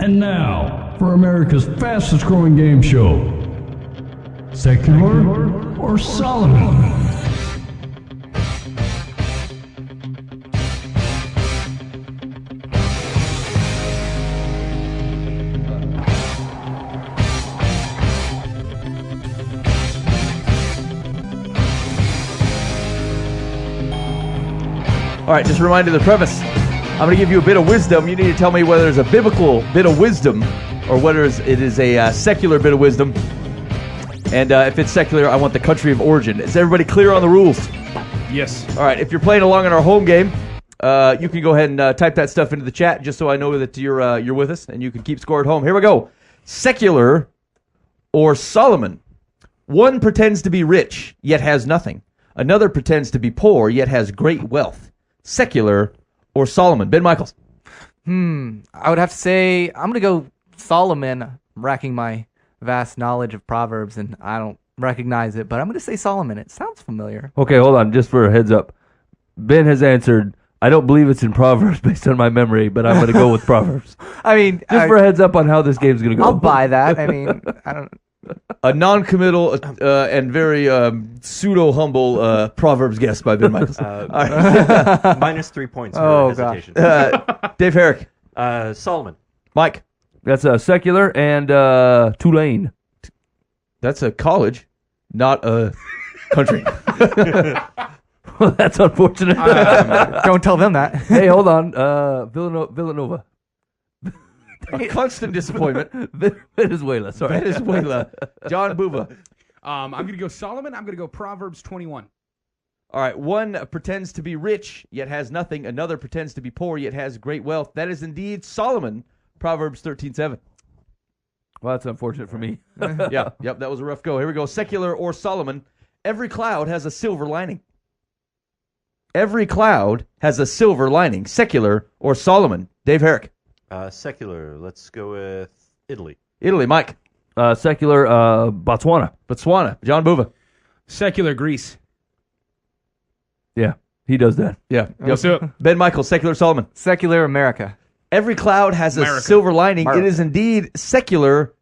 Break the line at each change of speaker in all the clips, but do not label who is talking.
And now, for America's fastest growing game show, Secular or Solomon?
All right, just a reminder of the premise. I'm going to give you a bit of wisdom. You need to tell me whether it's a biblical bit of wisdom or whether it is a secular bit of wisdom. And if it's secular, I want the country of origin. Is everybody clear on the rules?
Yes.
All right, if you're playing along in our home game, you can go ahead and type that stuff into the chat just so I know that you're with us and you can keep score at home. Here we go. Secular or Solomon. One pretends to be rich, yet has nothing. Another pretends to be poor, yet has great wealth. Secular or Solomon? Ben Michaels.
I would have to say I'm going to go Solomon. I'm racking my vast knowledge of Proverbs, and I don't recognize it, but I'm going to say Solomon. It sounds familiar.
Okay, hold on, just for a heads up. Ben has answered, I don't believe it's in Proverbs based on my memory, but I'm going to go with Proverbs.
I mean,
Just for a heads up on how this game's going to go.
I'll buy that. I mean, I don't.
A non-committal and very pseudo-humble Proverbs guest by Ben Michaels. All right.
Minus 3 points for
Oh,
hesitation.
Dave Herrick.
Solomon.
Mike.
That's a secular and Tulane.
That's a college, not a country.
Well, that's unfortunate.
Don't tell them that.
Hey, hold on. Villanova.
A constant disappointment.
Venezuela, sorry.
Venezuela. John Buva.
I'm going to go Solomon. I'm going to go Proverbs 21.
All right. One pretends to be rich, yet has nothing. Another pretends to be poor, yet has great wealth. That is indeed Solomon. Proverbs 13:7.
Well, that's unfortunate for me.
Yep, that was a rough go. Here we go. Secular or Solomon. Every cloud has a silver lining. Every cloud has a silver lining. Secular or Solomon. Dave Herrick.
Secular. Let's go with Italy.
Italy. Mike.
Secular Botswana.
Botswana. John Buva.
Secular Greece.
Yeah, he does that.
Yeah.
What's up?
Ben Michaels. Secular Solomon.
Secular America.
Every cloud has a
America.
silver lining.
America.
It is indeed secular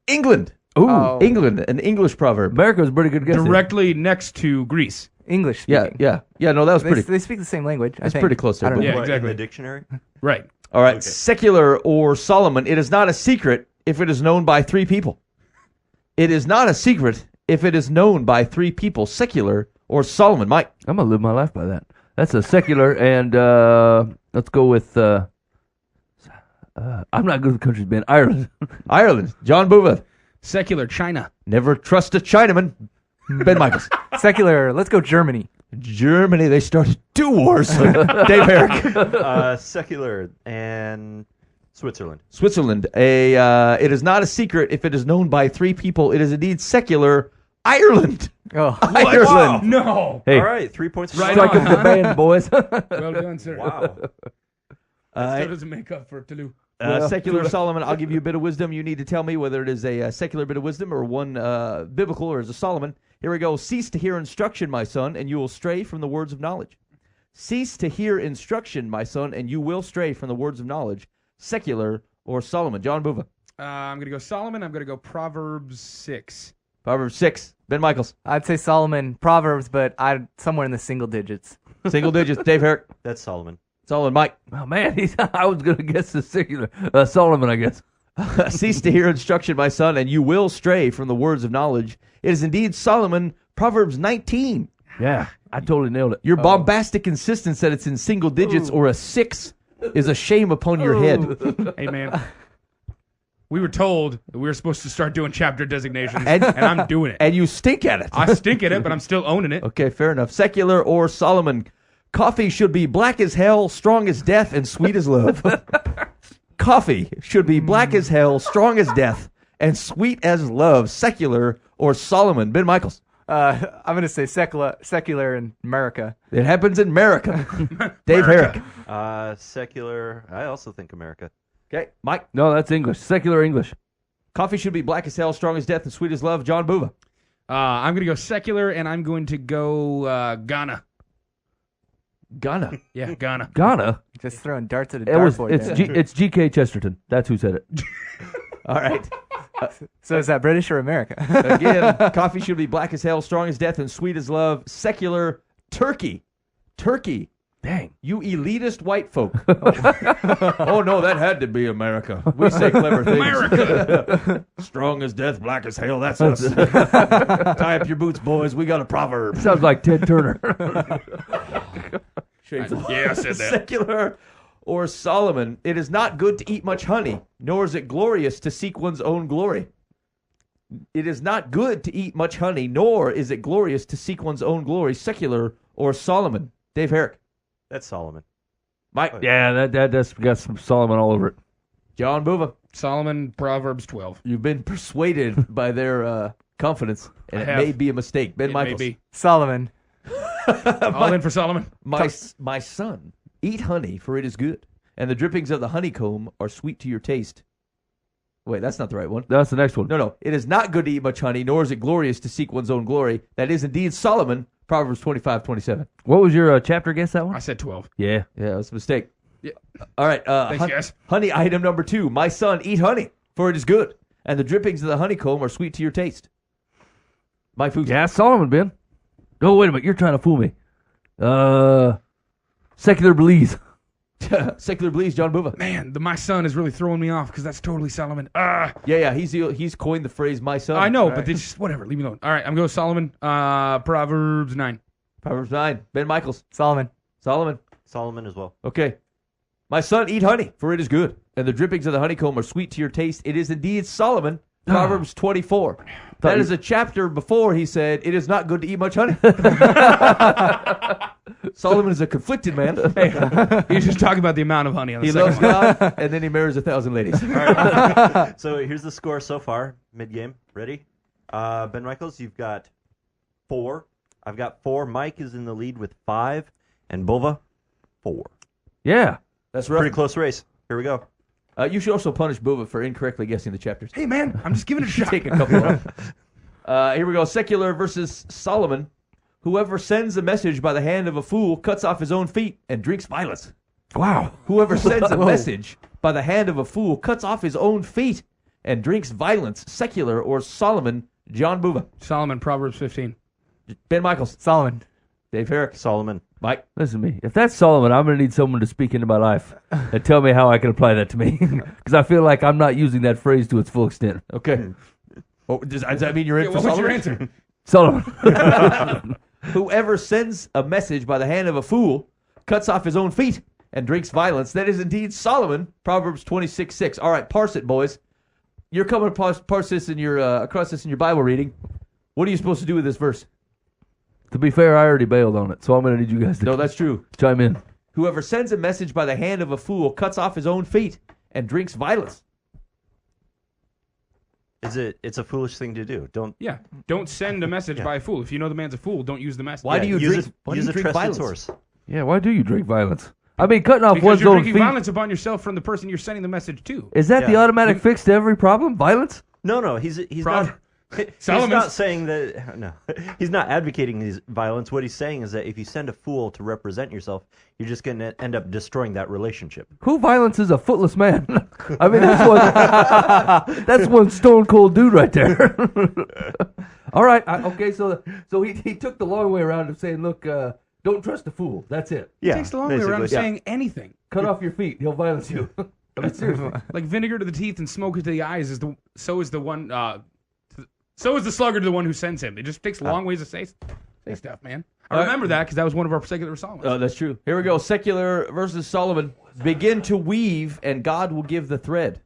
England.
Ooh,
Oh.
England, an English proverb.
America's a pretty good guess.
Directly next to Greece.
English
Yeah,
speaking.
yeah. No, that was pretty.
They speak the same language. I
That's
think.
pretty close there,
I don't
but-
know.
Yeah,
What,
exactly.
In the dictionary?
Right.
All right,
Okay.
secular or Solomon. It is not a secret if it is known by three people. It is not a secret if it is known by three people. Secular or Solomon. Mike.
I'm going to live my life by that. That's a secular, and let's go with, I'm not good with countries, Ben. Ireland.
Ireland. John Buva.
Secular China.
Never trust a Chinaman. Ben Michaels.
Secular. Let's go Germany.
Germany. They started two wars. Dave Herrick.
Secular and Switzerland.
Switzerland. It is not a secret if it is known by three people. It is indeed secular. Ireland.
Oh,
Ireland.
No.
Hey,
All right, 3 points for
Right
strike
on.
up the band, boys.
Well done, sir.
Wow.
That still doesn't make up for Toulouse.
Secular Solomon, I'll give you a bit of wisdom. You need to tell me whether it is a secular bit of wisdom or one biblical or is a Solomon. Here we go. Cease to hear instruction, my son, and you will stray from the words of knowledge. Cease to hear instruction, my son, and you will stray from the words of knowledge. Secular or Solomon. John Buva.
I'm going to go Solomon. I'm going to go Proverbs 6.
Proverbs 6. Ben Michaels.
I'd say Solomon. Proverbs, but somewhere in the single digits.
Single digits. Dave Herrick.
That's Solomon.
Solomon. Mike.
Oh, man, I was going to guess the secular. Solomon, I guess.
Cease to hear instruction, my son, and you will stray from the words of knowledge. It is indeed Solomon. Proverbs 19.
Yeah, I totally nailed it.
Your bombastic insistence that it's in single digits or a 6 is a shame upon your head.
Hey, man. We were told that we were supposed to start doing chapter designations,
And-
and I'm doing it.
And you stink at it.
I stink at it, but I'm still owning it.
Okay, fair enough. Secular or Solomon. Coffee should be black as hell, strong as death, and sweet as love. Coffee should be black as hell, strong as death, and sweet as love. Secular or Solomon. Ben Michaels.
I'm going to say secular in America.
It happens in America. Dave Herrick.
Secular. I also think America.
Okay, Mike.
No, that's English. Secular English.
Coffee should be black as hell, strong as death, and sweet as love. John Buva.
I'm going to go secular, and I'm going to go Ghana.
Ghana.
Yeah, Ghana.
Ghana.
Just throwing darts at a dartboard.
It's G.K. Chesterton. That's who said it.
All right.
So is that British or America?
Again, coffee should be black as hell, strong as death, and sweet as love. Secular Turkey. Turkey.
Dang.
You elitist white folk. Oh, no, that had to be America. We say clever things.
America.
Strong as death, black as hell. That's us. Tie up your boots, boys. We got a proverb.
Sounds like Ted Turner.
Yeah, I said that.
Secular or Solomon. It is not good to eat much honey, nor is it glorious to seek one's own glory. It is not good to eat much honey, nor is it glorious to seek one's own glory. Secular or Solomon. Dave Herrick.
That's Solomon.
Mike.
Yeah, that's got some Solomon all over it.
John Buva.
Solomon, Proverbs 12.
You've been persuaded by their confidence, and
I
it
have.
may be a mistake. Ben
It
Michaels.
may be.
Solomon.
All in for Solomon.
My son, eat honey, for it is good, and the drippings of the honeycomb are sweet to your taste. Wait, that's not the right one.
That's the next one.
No. It is not good to eat much honey, nor is it glorious to seek one's own glory. That is indeed Solomon, Proverbs 25:27.
What was your chapter guess, that one?
I said 12.
Yeah.
Yeah, that's a mistake.
Yeah.
All right.
Thanks, guys.
Honey item number 2. My son, eat honey, for it is good, and the drippings of the honeycomb are sweet to your taste. Mike Fuchs.
Yeah, Solomon, Ben. Oh, wait a minute. You're trying to fool me. Secular Belize.
Secular Blees, John Buva.
Man, my son is really throwing me off because that's totally Solomon.
Yeah, he's coined the phrase "my son."
I know, but they just whatever. Leave me alone. All right, I'm going with Solomon. Proverbs 9.
Proverbs 9. Ben Michaels.
Solomon.
Solomon.
Solomon as well.
Okay. My son, eat honey, for it is good, and the drippings of the honeycomb are sweet to your taste. It is indeed Solomon. Proverbs 24. That is a chapter before he said, "It is not good to eat much honey." Solomon is a conflicted man.
He's just talking about the amount of honey on the
He
second
loves
one.
God, and then he marries 1,000 ladies.
So here's the score so far, mid-game. Ready? Ben Michaels, you've got 4. I've got 4. Mike is in the lead with 5. And Bova, 4.
Yeah.
That's rough.
Pretty close race. Here we go.
You should also punish Buva for incorrectly guessing the chapters.
Hey, man, I'm just giving it a shot.
Take a couple off. Here we go. Secular versus Solomon. Whoever sends a message by the hand of a fool cuts off his own feet and drinks violence.
Wow.
Whoever sends a message by the hand of a fool cuts off his own feet and drinks violence. Secular or Solomon. John Buva.
Solomon, Proverbs 15.
Ben Michaels.
Solomon.
Dave Herrick.
Solomon.
Mike.
Listen to me. If that's Solomon, I'm going to need someone to speak into my life and tell me how I can apply that to me. Because I feel like I'm not using that phrase to its full extent.
Okay. Oh, does that mean you're in for
What was your
Solomon?
answer?
Solomon.
Whoever sends a message by the hand of a fool cuts off his own feet and drinks violence. That is indeed Solomon. Proverbs 26:6. All right, parse it, boys. You're coming to parse this in your across this in your Bible reading. What are you supposed to do with this verse?
To be fair, I already bailed on it, so I'm going to need you guys to
No, that's true.
chime in.
Whoever sends a message by the hand of a fool cuts off his own feet and drinks violence.
It's a foolish thing to do. Don't
Yeah. Don't send a message by a fool. If you know the man's a fool, don't use the message.
Why do you
use
drink? Why do
use
you
a
drink
trusted
violence?
source.
Yeah, why do you drink violence? I mean, cutting off
Because
one's
you're
own
drinking
feet.
violence upon yourself from the person you're sending the message to.
Is that the
Yeah.
automatic fix to every problem? Violence?
No, he's
Prov-
not. He's
Solomon's-
not saying that. No, he's not advocating his violence. What he's saying is that if you send a fool to represent yourself, you're just going to end up destroying that relationship.
Who violences a footless man? I mean, that's one stone cold dude right there. All right. Okay. So he took the long way around of saying, look, don't trust a fool. That's it.
Yeah,
It takes the long way around
basically, yeah.
saying anything.
Cut off your feet. He'll violence you. I mean, seriously.
Like vinegar to the teeth and smoke to the eyes is so is the sluggard to the one who sends him. It just takes long ways to say stuff, man. I remember that because that was one of our secular Solomons.
Oh, that's true. Here we go. Secular versus Solomon. Begin to weave, and God will give the thread.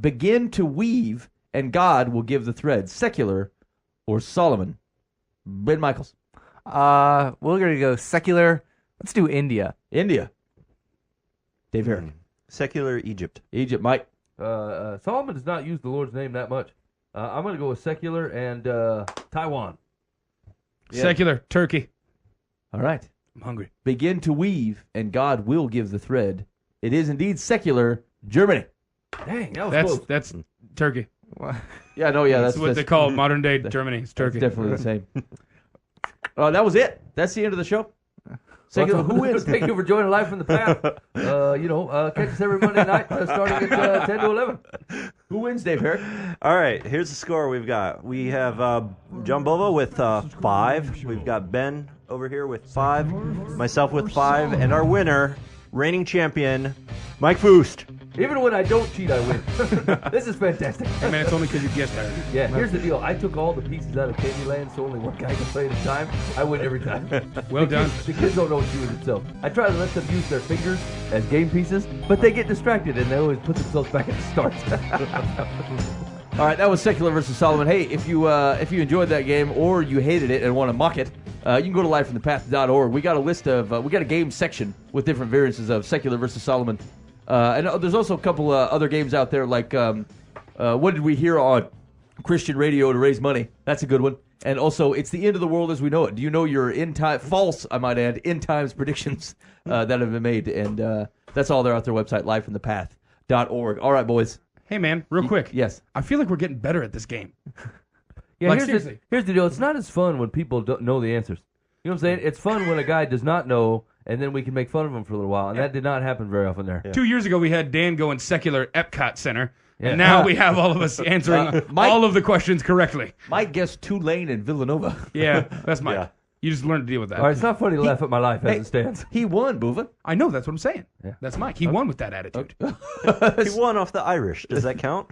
Begin to weave, and God will give the thread. Secular or Solomon. Ben Michaels.
We're going to go secular. Let's do India.
India. Dave Herrick.
Secular Egypt.
Egypt. Mike.
Solomon does not use the Lord's name that much. I'm going to go with secular and Taiwan.
Secular Turkey.
All right.
I'm hungry.
Begin to weave, and God will give the thread. It is indeed secular Germany.
Dang, that was close.
That's Turkey.
Yeah, no, yeah,
That's what they call modern day Germany. It's Turkey.
Definitely the same. That was it. That's the end of the show. Secular, who wins?
Thank you for joining Live from the Path. Catch us every Monday night starting at 10 to 11.
Who wins, Dave Herrick?
All right, here's the score we've got. We have John Bova with 5. We've got Ben over here with 5. Myself with 5. And our winner, reigning champion, Mike Foost.
Even when I don't cheat, I win. This is fantastic.
Hey, man, it's only because you guessed that.
Yeah, here's the deal. I took all the pieces out of Candyland, so only one guy can play at a time. I win every time.
Well done.
The kids don't know what shooting itself. I try to let them use their fingers as game pieces, but they get distracted and they always put themselves back at the start.
All right, that was Secular versus Solomon. Hey, if you enjoyed that game or you hated it and want to mock it, you can go to livefromthepath.org. We got a list of we got a game section with different variances of Secular versus Solomon. And there's also a couple other games out there like what did we hear on Christian radio to raise money? That's a good one. And also, it's the end of the world as we know it. Do you know your false, I might add, end times predictions that have been made? And that's all there at their website, livefromthepath.org. All right, boys.
Hey, man, real quick.
Yes.
I feel like we're getting better at this game.
Yeah,
Like,
here's
seriously.
the deal. It's not as fun when people don't know the answers. You know what I'm saying? It's fun when a guy does not know, and then we can make fun of him for a little while. And that did not happen very often there.
2 years ago, we had Dan going secular Epcot Center.
Yeah.
And now we have all of us answering
Mike-
all of the questions correctly.
Mike guessed Tulane and Villanova.
Yeah, that's Mike.
Yeah.
You just learn to deal with that.
All right, it's not funny to laugh at my life as it stands.
He won, Boova.
I know, that's what I'm saying.
Yeah.
That's Mike. He won with that attitude.
He won off the Irish. Does that count?